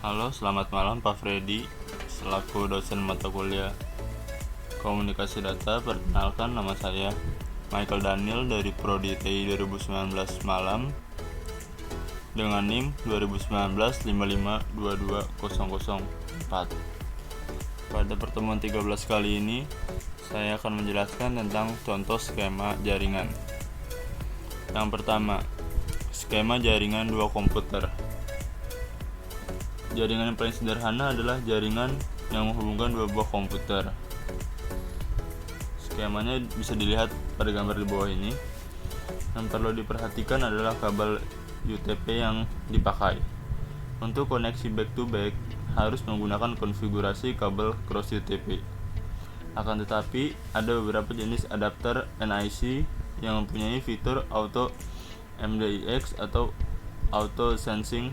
Halo, selamat malam Pak Freddy, selaku dosen mata kuliah Komunikasi Data. Perkenalkan, nama saya Michael Daniel dari Prodi TI 2019 Malam dengan NIM 2019-5522-004. Pada pertemuan 13 kali ini, saya akan menjelaskan tentang contoh skema jaringan. Yang pertama, skema jaringan dua komputer. Jaringan yang paling sederhana adalah jaringan yang menghubungkan dua buah komputer. Skemanya bisa dilihat pada gambar di bawah ini. Yang perlu diperhatikan adalah kabel UTP yang dipakai. Untuk koneksi back to back harus menggunakan konfigurasi kabel cross UTP. Akan tetapi ada beberapa jenis adapter NIC yang mempunyai fitur auto MDIX atau auto sensing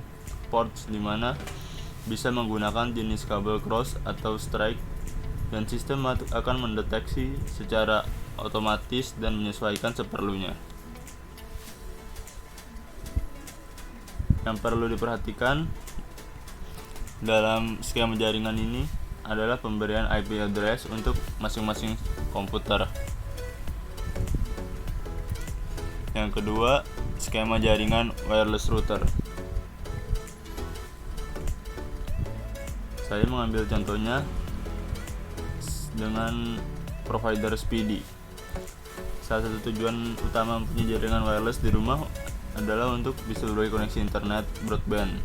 ports, di mana bisa menggunakan jenis kabel cross atau strike, dan sistem akan mendeteksi secara otomatis dan menyesuaikan seperlunya. Yang perlu diperhatikan dalam skema jaringan ini adalah pemberian IP address untuk masing-masing komputer. Yang kedua, skema jaringan wireless router. Saya mengambil contohnya dengan provider Speedy. Salah satu tujuan utama mempunyai jaringan wireless di rumah adalah untuk bisa berbagi koneksi internet broadband.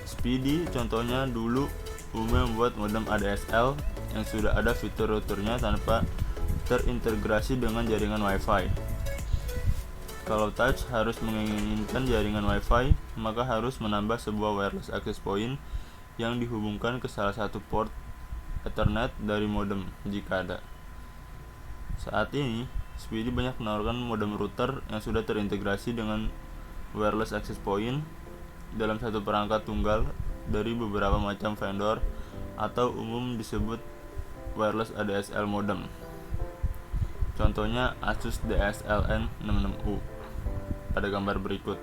Speedy contohnya dulu umumnya membuat modem ADSL yang sudah ada fitur routernya tanpa terintegrasi dengan jaringan Wi-Fi. Kalau touch harus menginginkan jaringan Wi-Fi, maka harus menambah sebuah wireless access point yang dihubungkan ke salah satu port Ethernet dari modem jika ada. Saat ini, Speedy banyak menawarkan modem router yang sudah terintegrasi dengan wireless access point dalam satu perangkat tunggal dari beberapa macam vendor atau umum disebut wireless ADSL modem. Contohnya Asus DSLN66U pada gambar berikut.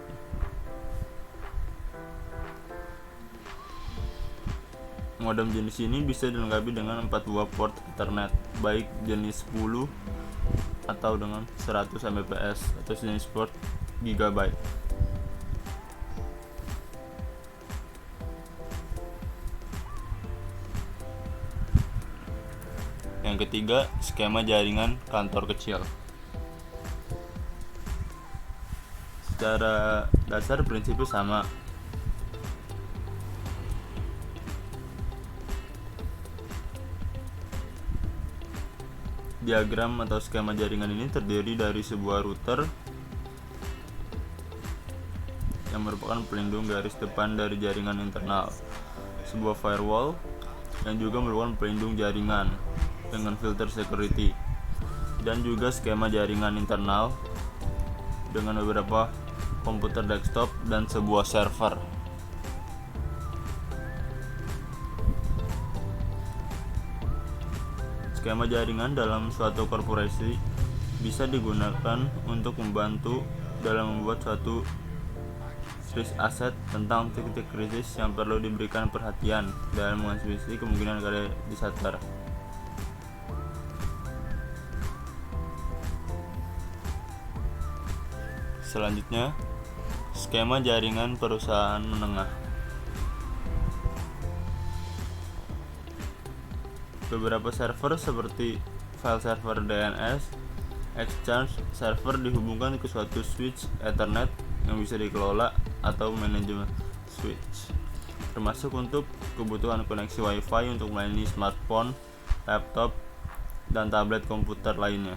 Modem jenis ini bisa dilengkapi dengan 4 buah port Ethernet, baik jenis 10 atau dengan 100 Mbps atau jenis port GB. Yang ketiga, skema jaringan kantor kecil. Secara dasar prinsipnya sama. Diagram atau skema jaringan ini terdiri dari sebuah router yang merupakan pelindung garis depan dari jaringan internal, sebuah firewall yang juga merupakan pelindung jaringan dengan filter security, dan juga skema jaringan internal dengan beberapa komputer desktop dan sebuah server. Skema jaringan dalam suatu korporasi bisa digunakan untuk membantu dalam membuat suatu risk asset tentang titik-titik krisis yang perlu diberikan perhatian dalam mengantisipasi kemungkinan ada disaster. Selanjutnya, skema jaringan perusahaan menengah. Beberapa server seperti file server DNS, Exchange server dihubungkan ke suatu switch Ethernet yang bisa dikelola atau manajemen switch, termasuk untuk kebutuhan koneksi Wi-Fi untuk melayani smartphone, laptop, dan tablet komputer lainnya.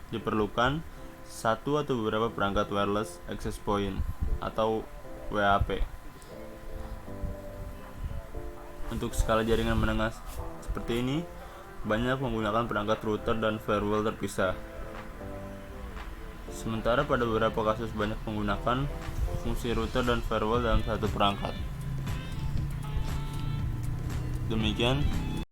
Diperlukan satu atau beberapa perangkat wireless access point atau WAP. Untuk skala jaringan menengah seperti ini, banyak menggunakan perangkat router dan firewall terpisah. Sementara pada beberapa kasus banyak menggunakan fungsi router dan firewall dalam satu perangkat. Demikian